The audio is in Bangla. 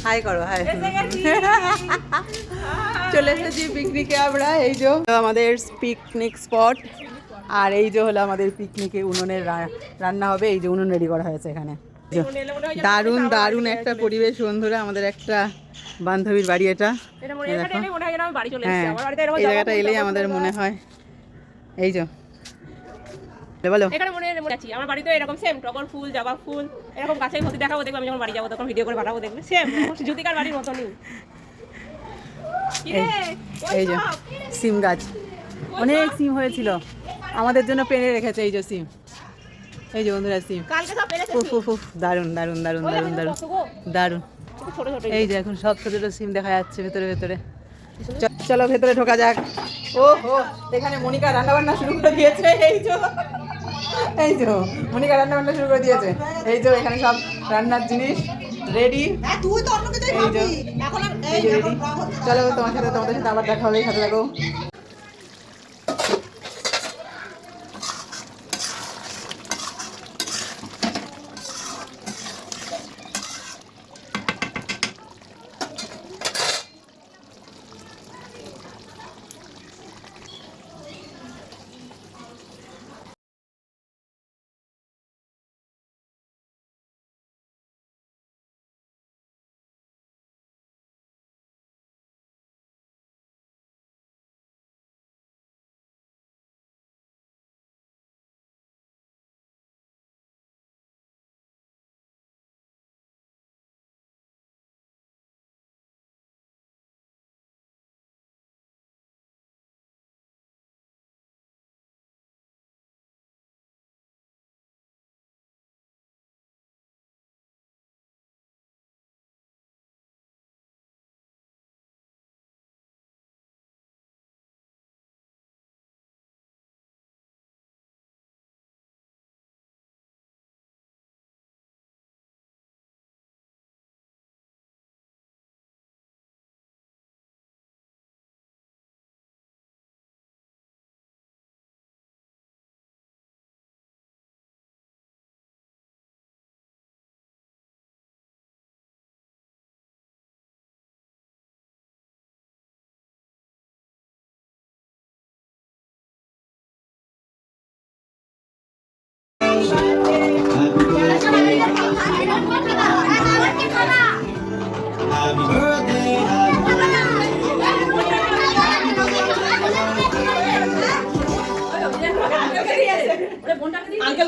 হাই করো, হাই। চলে এসেছি পিকনিকে আমরা। এই যে আমাদের পিকনিক স্পট, আর এই যে হলো আমাদের পিকনিকে উনুনের রান্না হবে। এই যে উনুন রেডি করা হয়েছে এখানে। দারুণ দারুণ একটা পরিবেশ বন্ধুরা। আমাদের একটা বান্ধবীর বাড়ি এটা। হ্যাঁ, এই জায়গাটা এলেই আমাদের মনে হয় এই যে বলো এখানে মনে আছি আমার বাড়িতে এরকম সেম টগর ফুল, জবা ফুল এরকম গাছের ক্ষতি দেখাবো। দেখবে আমি যখন বাড়ি যাবো তখন ভিডিও করে পাঠাবো, দেখবে সেম জ্যোতিকার বাড়ির মতনই। এই যে সিম গাছ, অনেক সিম হয়েছিল, আমাদের জন্য পেড়ে রেখেছে। এই যে সিম, এই যে বন্ধুরা সিম, দারুণ দারুণ দারুণ দারুণ দারুণ দারুণ। এই যে এখন সব ছোট ছোট সিম দেখা যাচ্ছে ভেতরে ভেতরে। চলো ভেতরে ঢোকা যাক। ও হো, এখানে মনিকা রান্না বান্না শুরু করে দিয়েছে। এই যে মনিকা রান্না বান্না শুরু করে দিয়েছে। এই যে এখানে সব রান্নার জিনিস রেডি। এই যে রেডি। চলো তোমাদের সাথে আবার দেখা হবে, সাথে থাকো। আঙ্কেল